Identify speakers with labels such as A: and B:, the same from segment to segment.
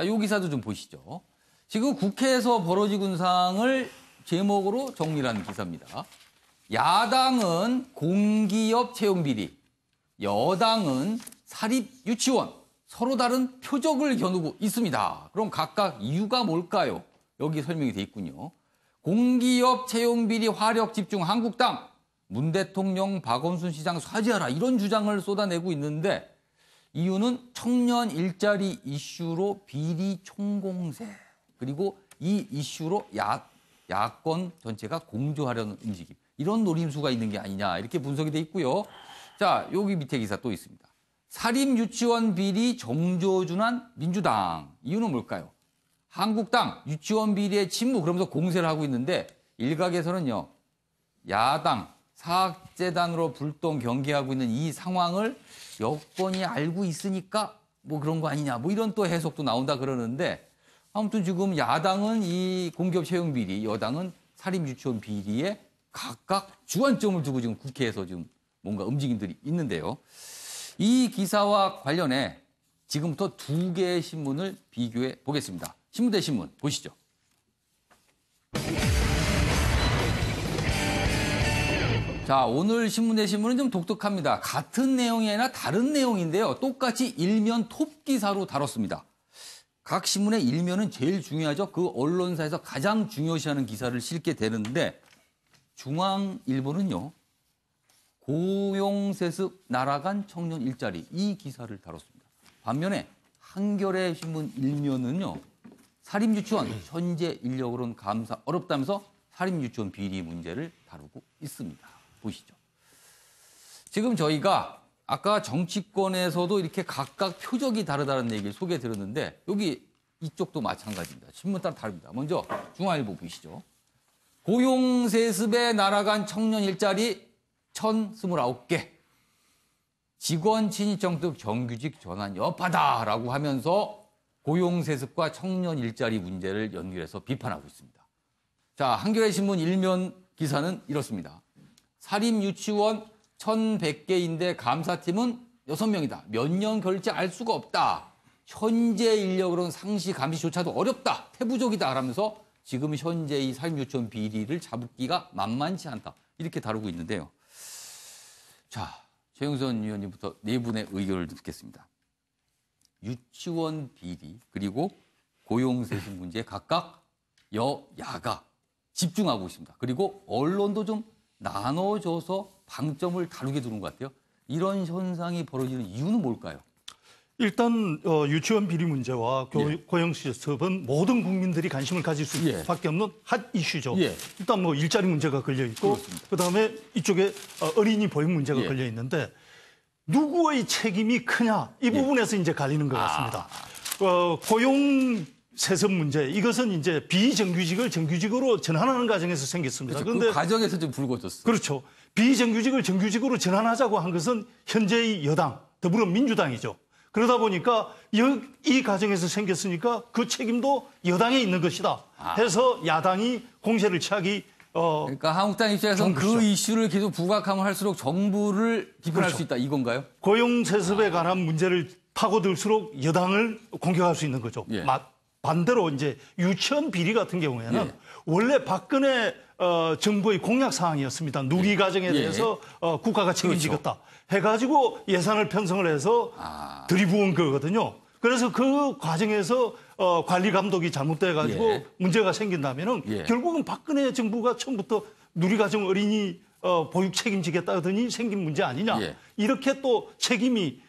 A: 자, 요 기사도 좀 보시죠. 지금 국회에서 벌어지고 있는 상황을 제목으로 정리한 기사입니다. 야당은 공기업 채용 비리, 여당은 사립 유치원, 서로 다른 표적을 겨누고 있습니다. 그럼 각각 이유가 뭘까요? 여기 설명이 돼 있군요. 공기업 채용 비리 화력 집중 한국당, 문 대통령 박원순 시장 사죄하라 이런 주장을 쏟아내고 있는데 이유는 청년 일자리 이슈로 비리 총공세 그리고 이 이슈로 야권 전체가 공조하려는 움직임 이런 노림수가 있는 게 아니냐 이렇게 분석이 돼 있고요. 자, 여기 밑에 기사 또 있습니다. 사립 유치원 비리 정조준한 민주당. 이유는 뭘까요? 한국당 유치원 비리의 침묵 그러면서 공세를 하고 있는데 일각에서는요. 야당 사학재단으로 불똥 경기하고 있는 이 상황을 여권이 알고 있으니까 뭐 그런 거 아니냐 뭐 이런 또 해석도 나온다 그러는데 아무튼 지금 야당은 이 공기업 채용 비리, 여당은 사립 유치원 비리에 각각 주안점을 두고 지금 국회에서 지금 뭔가 움직임들이 있는데요. 이 기사와 관련해 지금부터 두 개의 신문을 비교해 보겠습니다. 신문 대 신문 보시죠. 자, 오늘 신문 대 신문은 좀 독특합니다. 같은 내용이 아니라 다른 내용인데요. 똑같이 일면 톱 기사로 다뤘습니다. 각 신문의 일면은 제일 중요하죠. 그 언론사에서 가장 중요시하는 기사를 실게 되는데 중앙일보는요. 고용세습 날아간 청년 일자리 이 기사를 다뤘습니다. 반면에 한겨레 신문 일면은요. 사립유치원 현재 인력으로는 감사 어렵다면서 사립유치원 비리 문제를 다루고 있습니다. 보시죠. 지금 저희가 아까 정치권에서도 이렇게 각각 표적이 다르다는 얘기를 소개해드렸는데 여기 이쪽도 마찬가지입니다. 신문 따라 다릅니다. 먼저 중앙일보 보시죠. 고용세습에 날아간 청년 일자리 1,029개. 직원 친인청 등 정규직 전환 여파다라고 하면서 고용세습과 청년 일자리 문제를 연결해서 비판하고 있습니다. 자, 한겨레 신문 일면 기사는 이렇습니다. 사립유치원 1,100개인데 감사팀은 6명이다. 몇 년 걸릴지 알 수가 없다. 현재 인력으로는 상시 감시조차도 어렵다. 태부적이다. 라면서 지금 현재 이 사립유치원 비리를 잡기가 만만치 않다. 이렇게 다루고 있는데요. 자, 최영선 의원님부터 네 분의 의견을 듣겠습니다. 유치원 비리 그리고 고용세습 문제에 각각 여야가 집중하고 있습니다. 그리고 언론도 좀 나눠져서 방점을 다르게 두는 것 같아요. 이런 현상이 벌어지는 이유는 뭘까요?
B: 일단 유치원 비리 문제와 고용세습은 모든 국민들이 관심을 가질 수밖에 없는 핫 이슈죠. 일단 뭐 일자리 문제가 걸려 있고 그다음에 이쪽에 어린이 보육 문제가 걸려 있는데 누구의 책임이 크냐 이 부분에서 이제 갈리는 것 같습니다. 고용세습 문제 이것은 이제 비정규직을 정규직으로 전환하는 과정에서 생겼습니다.
A: 그런데 그 과정에서 좀 불거졌어요.
B: 그렇죠. 비정규직을 정규직으로 전환하자고 한 것은 현재의 여당 더불어민주당이죠. 그러다 보니까 이 과정에서 생겼으니까 그 책임도 여당에 있는 것이다. 해서 야당이 공세를 취하기
A: 그러니까 한국당 입장에서는 그 이슈를 계속 부각하면 할수록 정부를 비판할 수 있다 이건가요?
B: 고용세습에 관한 문제를 파고들수록 여당을 공격할 수 있는 거죠. 반대로 이제 유치원 비리 같은 경우에는 원래 박근혜 정부의 공약 사항이었습니다. 누리 과정에 대해서 국가가 책임지겠다 해가지고 예산을 편성을 해서 들이부은 거거든요. 그래서 그 과정에서 관리 감독이 잘못돼가지고 문제가 생긴다면은 결국은 박근혜 정부가 처음부터 누리과정 어린이 보육 책임지겠다 하더니 생긴 문제 아니냐. 이렇게 또 책임이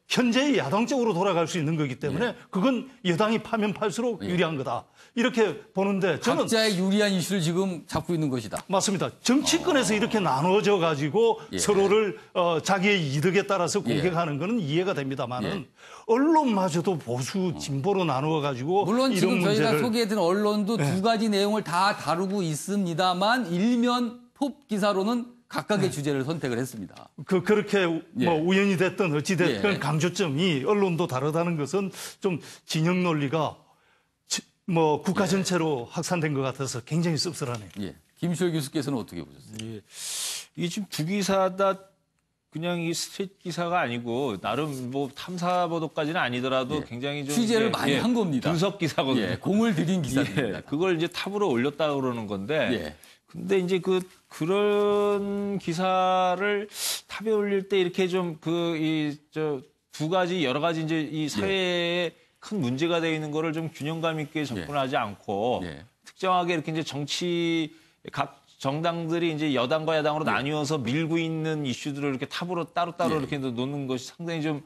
B: 현재의 야당 쪽으로 돌아갈 수 있는 거기 때문에 그건 여당이 파면 팔수록 유리한 거다. 이렇게 보는데 저는
A: 각자의 유리한 이슈를 지금 잡고 있는 것이다.
B: 맞습니다. 정치권에서 이렇게 나눠져 가지고 서로를 자기의 이득에 따라서 공격하는 거는 이해가 됩니다만은 언론마저도 보수 진보로 나누어 가지고
A: 물론
B: 이런
A: 지금 저희가
B: 문제를
A: 소개해드린 언론도 두 가지 내용을 다 다루고 있습니다만 일면 톱 기사로는 각각의 주제를 선택을 했습니다.
B: 그렇게 뭐 우연히 됐든 어찌 됐든 강조점이 언론도 다르다는 것은 좀 진영 논리가 뭐 국가 전체로 확산된 것 같아서 굉장히 씁쓸하네요.
A: 김시월 교수께서는 어떻게 보셨어요?
C: 이게 지금 두 기사 다 그냥 이 스트릿 기사가 아니고 나름 뭐 탐사 보도까지는 아니더라도
A: 예.
C: 굉장히 좀
A: 취재를
C: 이제,
A: 많이 한 겁니다.
C: 분석 기사거든요.
A: 예, 공을 들인 기사입니다.
C: 예, 그걸 이제 탑으로 올렸다고 그러는 건데.
A: 예.
C: 근데 이제 그런 기사를 탑에 올릴 때 이렇게 좀 두 가지 여러 가지 이제 이 사회에 큰 문제가 되어 있는 거를 좀 균형감 있게 접근하지 않고 특정하게 이렇게 이제 각 정당들이 이제 여당과 야당으로 나뉘어서 밀고 있는 이슈들을 이렇게 탑으로 따로따로 이렇게 놓는 것이 상당히 좀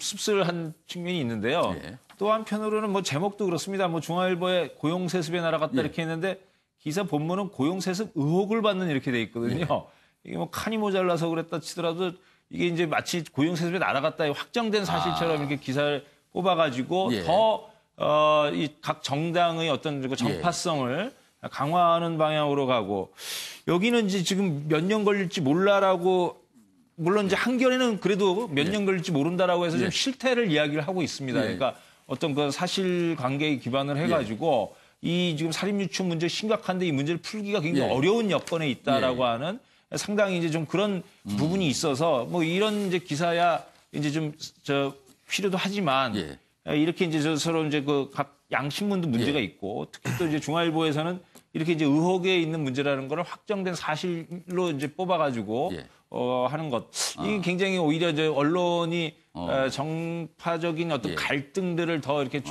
C: 씁쓸한 측면이 있는데요. 또 한편으로는 뭐 제목도 그렇습니다. 뭐 중앙일보에 고용세습의 나라 같다 이렇게 했는데 기사 본문은 고용세습 의혹을 받는 이렇게 돼 있거든요. 이게 뭐 칸이 모자라서 그랬다 치더라도 이게 이제 마치 고용세습의 나라 같다 확정된 사실처럼 이렇게 기사를 뽑아가지고 이 각 정당의 어떤 그 정파성을 강화하는 방향으로 가고 여기는 이제 지금 몇 년 걸릴지 몰라라고 물론 이제 한겨레는 그래도 몇 년 걸릴지 모른다라고 해서 좀 실태를 이야기를 하고 있습니다. 그러니까 어떤 그 사실관계에 기반을 해가지고 이 지금 살인유추 문제 심각한데 이 문제를 풀기가 굉장히 어려운 여건에 있다라고 하는 상당히 이제 좀 그런 부분이 있어서 뭐 이런 이제 기사야 이제 좀 필요도 하지만 이렇게 이제 서로 이제 그 각 양신문도 문제가 있고 특히 또 이제 중앙일보에서는 이렇게 이제 의혹에 있는 문제라는 거를 확정된 사실로 이제 뽑아가지고 하는 것 이게 굉장히 오히려 이제 언론이 정파적인 어떤 갈등들을 더 이렇게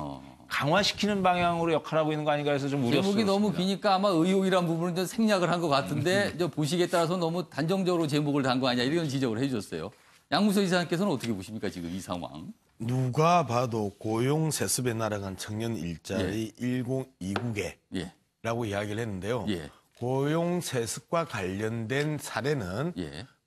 C: 강화시키는 방향으로 역할하고 있는 거 아닌가 해서 좀 우려스럽습니다.
A: 제목이 너무 기니까 아마 의혹이란 부분은 좀 생략을 한 것 같은데 저 보시기에 따라서 너무 단정적으로 제목을 단 거 아니냐 이런 지적을 해주셨어요. 양무서 이사님께서는 어떻게 보십니까 지금 이 상황?
D: 누가 봐도 고용 세습에 날아간 청년 일자리 1029개라고 이야기를 했는데요. 고용 세습과 관련된 사례는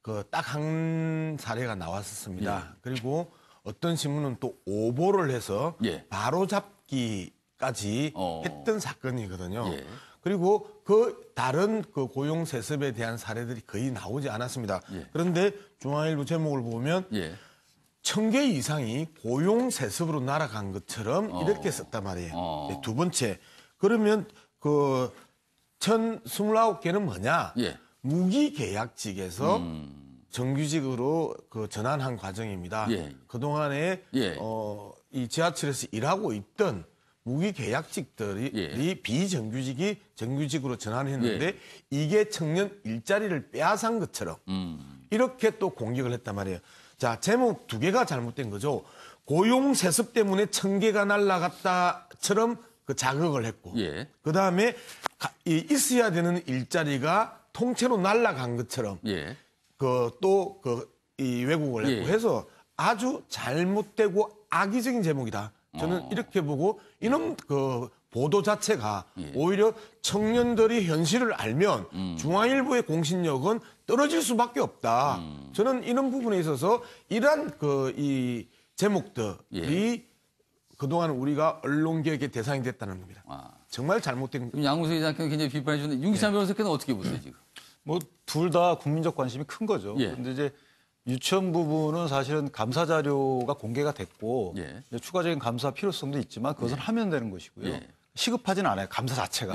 D: 그 딱 한 사례가 나왔었습니다. 그리고 어떤 신문은 또 오보를 해서 바로 잡기까지 했던 사건이거든요. 그리고 그 다른 그 고용 세습에 대한 사례들이 거의 나오지 않았습니다. 그런데 중앙일보 제목을 보면 1000개 이상이 고용 세습으로 날아간 것처럼 이렇게 썼단 말이에요. 두 번째, 그러면 그 1029개는 뭐냐? 무기계약직에서 정규직으로 그 전환한 과정입니다. 그동안에 이 지하철에서 일하고 있던 무기계약직들이 비정규직이 정규직으로 전환했는데 이게 청년 일자리를 빼앗은 것처럼 이렇게 또 공격을 했단 말이에요. 자, 제목 두 개가 잘못된 거죠. 고용 세습 때문에 1000개가 날라갔다처럼 그 자극을 했고 그다음에 있어야 되는 일자리가 통째로 날라간 것처럼 이 왜곡을 했고 해서 아주 잘못되고 악의적인 제목이다. 저는 이렇게 보고 이런 그 보도 자체가 오히려 청년들이 현실을 알면 중앙일보의 공신력은 떨어질 수밖에 없다. 저는 이런 부분에 있어서 이러한 이 제목들이 그동안 우리가 언론개혁의 대상이 됐다는 겁니다. 정말 잘못된.
A: 그럼 양무서 이사님께서 굉장히 비판해 주는데 윤기찬 변호사께서는 어떻게 보세요 지금?
E: 뭐 둘 다 국민적 관심이 큰 거죠. 그런데 이제 유치원 부분은 사실은 감사 자료가 공개가 됐고 이제 추가적인 감사 필요성도 있지만 그것은 하면 되는 것이고요. 시급하지는 않아요. 감사 자체가.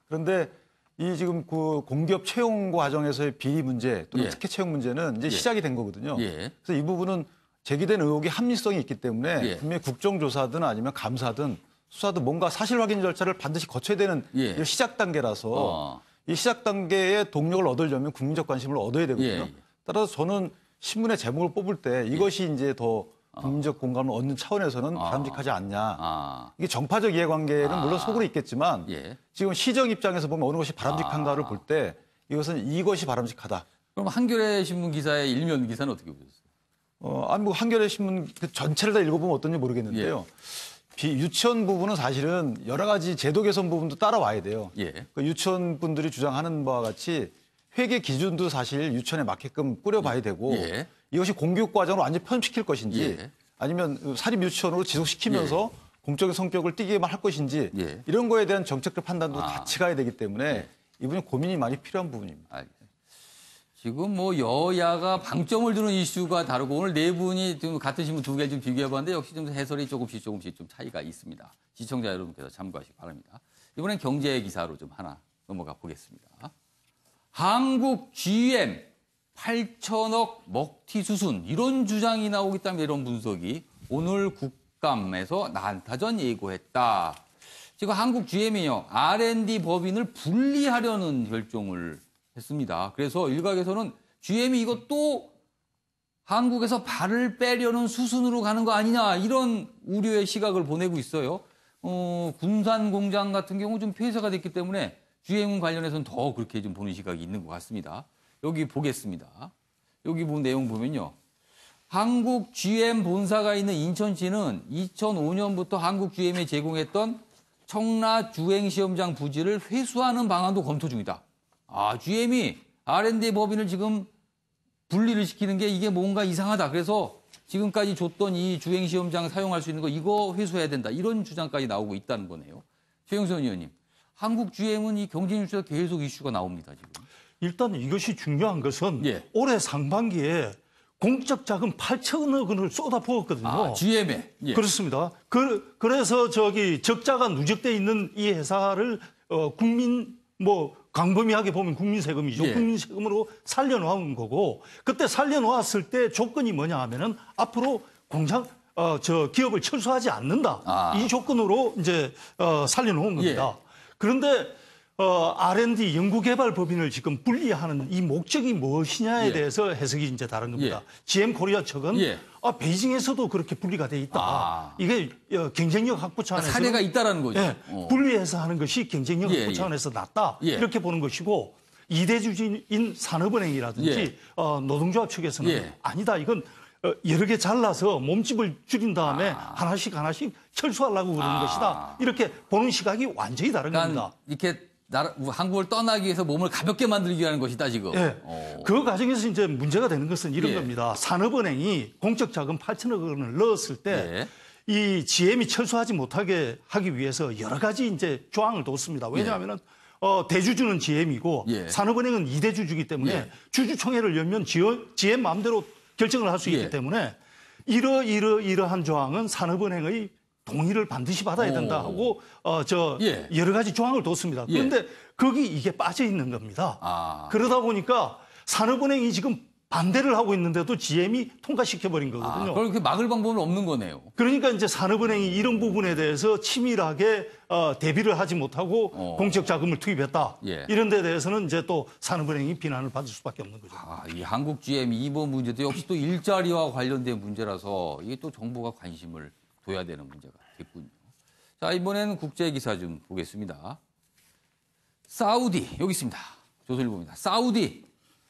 E: 그런데 이 지금 그 공기업 채용 과정에서의 비리 문제 또는 특혜 채용 문제는 이제 시작이 된 거거든요. 그래서 이 부분은 제기된 의혹이 합리성이 있기 때문에 분명히 국정조사든 아니면 감사든 수사든 뭔가 사실 확인 절차를 반드시 거쳐야 되는 시작 단계라서 이 시작 단계의 동력을 얻으려면 국민적 관심을 얻어야 되거든요. 따라서 저는 신문의 제목을 뽑을 때 이것이 이제 더 국민적 공감을 얻는 차원에서는 바람직하지 않냐. 이게 정파적 이해관계는 물론 속으로 있겠지만 지금 시정 입장에서 보면 어느 것이 바람직한가를 볼 때 이것은 이것이 바람직하다.
A: 그럼 한겨레 신문 기사의 일면 기사는 어떻게 보셨어요?
E: 아니 뭐 한겨레 신문 그 전체를 다 읽어보면 어떤지 모르겠는데요. 유치원 부분은 사실은 여러 가지 제도 개선 부분도 따라와야 돼요. 그 유치원 분들이 주장하는 바와 같이 회계 기준도 사실 유치원에 맞게끔 꾸려봐야 되고 이것이 공교육 과정으로 완전히 편입시킬 것인지 아니면 사립 유치원으로 지속시키면서 공적인 성격을 띠게만 할 것인지 이런 거에 대한 정책적 판단도 같이 가야 되기 때문에 이분이 고민이 많이 필요한 부분입니다.
A: 지금 뭐 여야가 방점을 두는 이슈가 다르고 오늘 네 분이 지금 같은 신문 두 개 좀 비교해봤는데 역시 좀 해설이 조금씩 좀 차이가 있습니다. 시청자 여러분께서 참고하시기 바랍니다. 이번엔 경제 기사로 좀 하나 넘어가 보겠습니다. 한국 GM 8천억 먹튀 수순 이런 주장이 나오기 때문에 이런 분석이 오늘 국감에서 난타전 예고했다. 지금 한국 GM이요. R&D 법인을 분리하려는 결정을 했습니다. 그래서 일각에서는 GM이 이것도 한국에서 발을 빼려는 수순으로 가는 거 아니냐 이런 우려의 시각을 보내고 있어요. 군산 공장 같은 경우 좀 폐쇄가 됐기 때문에 GM 관련해서는 더 그렇게 좀 보는 시각이 있는 것 같습니다. 여기 보겠습니다. 여기 본 내용 보면요. 한국 GM 본사가 있는 인천시는 2005년부터 한국 GM에 제공했던 청라 주행시험장 부지를 회수하는 방안도 검토 중이다. GM이 R&D 법인을 지금 분리를 시키는 게 이게 뭔가 이상하다. 그래서 지금까지 줬던 이 주행시험장 사용할 수 있는 거 이거 회수해야 된다. 이런 주장까지 나오고 있다는 거네요. 최영선 의원님, 한국 GM은 이 경쟁률에서 계속 이슈가 나옵니다. 지금.
B: 일단 이것이 중요한 것은
A: 예.
B: 올해 상반기에 공적 자금 8천억 원을 쏟아부었거든요.
A: GM에. 예.
B: 그렇습니다. 그래서 적자가 누적돼 있는 이 회사를 국민 광범위하게 보면 국민 세금이죠.
A: 예.
B: 국민 세금으로 살려놓은 거고 그때 살려놓았을 때 조건이 뭐냐 하면은 앞으로 기업을 철수하지 않는다. 이 조건으로 이제 살려놓은 겁니다.
A: 예.
B: 그런데 R&D 연구개발 법인을 지금 분리하는 이 목적이 무엇이냐에
A: 예.
B: 대해서 해석이 이제 다른 겁니다.
A: 예.
B: GM 코리아 측은
A: 예.
B: 베이징에서도 그렇게 분리가 돼 있다. 이게 경쟁력 확보 차원에서
A: 사례가 있다라는 거죠.
B: 예, 분리해서 하는 것이 경쟁력
A: 예,
B: 확보
A: 예.
B: 차원에서 낫다.
A: 예.
B: 이렇게 보는 것이고 이대주주인 산업은행이라든지
A: 예.
B: 노동조합 측에서는
A: 예.
B: 아니다. 이건 여러 개 잘라서 몸집을 줄인 다음에 하나씩 철수하려고 그러는 것이다. 이렇게 보는 시각이 완전히 다른 겁니다.
A: 이렇게 한국을 떠나기 위해서 몸을 가볍게 만들기 위한 것이다 지금.
B: 예. 그 과정에서 이제 문제가 되는 것은 이런
A: 예.
B: 겁니다. 산업은행이 공적 자금 8천억 원을 넣었을 때 이 GM이 철수하지 못하게 하기 위해서 여러 가지 이제 조항을 뒀습니다. 왜냐하면은 대주주는 GM이고
A: 예.
B: 산업은행은 2대주주이기 때문에
A: 예.
B: 주주총회를 열면 GM 마음대로 결정을 할 수 있기
A: 예.
B: 때문에 이러한 조항은 산업은행의 동의를 반드시 받아야 된다 하고
A: 예.
B: 여러 가지 조항을 뒀습니다. 그런데 거기 이게 빠져 있는 겁니다. 그러다 보니까 산업은행이 지금 반대를 하고 있는데도 GM이 통과시켜버린 거거든요.
A: 그렇게 막을 방법은 없는 거네요.
B: 그러니까 이제 산업은행이 이런 부분에 대해서 치밀하게 대비를 하지 못하고 공적 자금을 투입했다.
A: 예.
B: 이런 데 대해서는 이제 또 산업은행이 비난을 받을 수밖에 없는 거죠.
A: 이 한국 GM 이번 문제도 역시 또 일자리와 관련된 문제라서 이게 또 정부가 관심을 둬야 되는 문제가 됐군요. 자, 이번에는 국제 기사 좀 보겠습니다. 사우디 여기 있습니다. 조선일보입니다. 사우디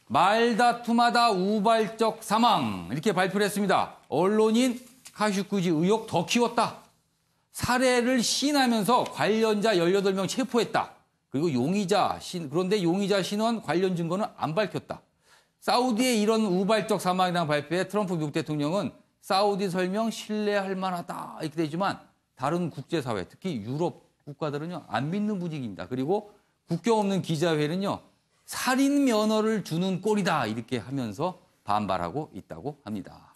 A: 말다툼하다 우발적 사망 이렇게 발표를 했습니다. 언론인 카슈쿠지 의혹 더 키웠다. 살해를 시인하면서 관련자 18명 체포했다. 그리고 그런데 용의자 신원 관련 증거는 안 밝혔다. 사우디의 이런 우발적 사망이라는 발표에 트럼프 미국 대통령은 사우디 설명 신뢰할 만하다 이렇게 되지만 다른 국제사회 특히 유럽 국가들은요 안 믿는 분위기입니다. 그리고 국경 없는 기자회는요 살인 면허를 주는 꼴이다 이렇게 하면서 반발하고 있다고 합니다.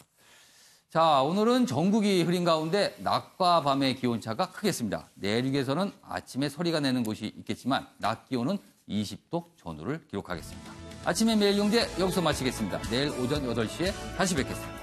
A: 자, 오늘은 전국이 흐린 가운데 낮과 밤의 기온차가 크겠습니다. 내륙에서는 아침에 서리가 내는 곳이 있겠지만 낮 기온은 20도 전후를 기록하겠습니다. 아침에 매일 경제 여기서 마치겠습니다. 내일 오전 8시에 다시 뵙겠습니다.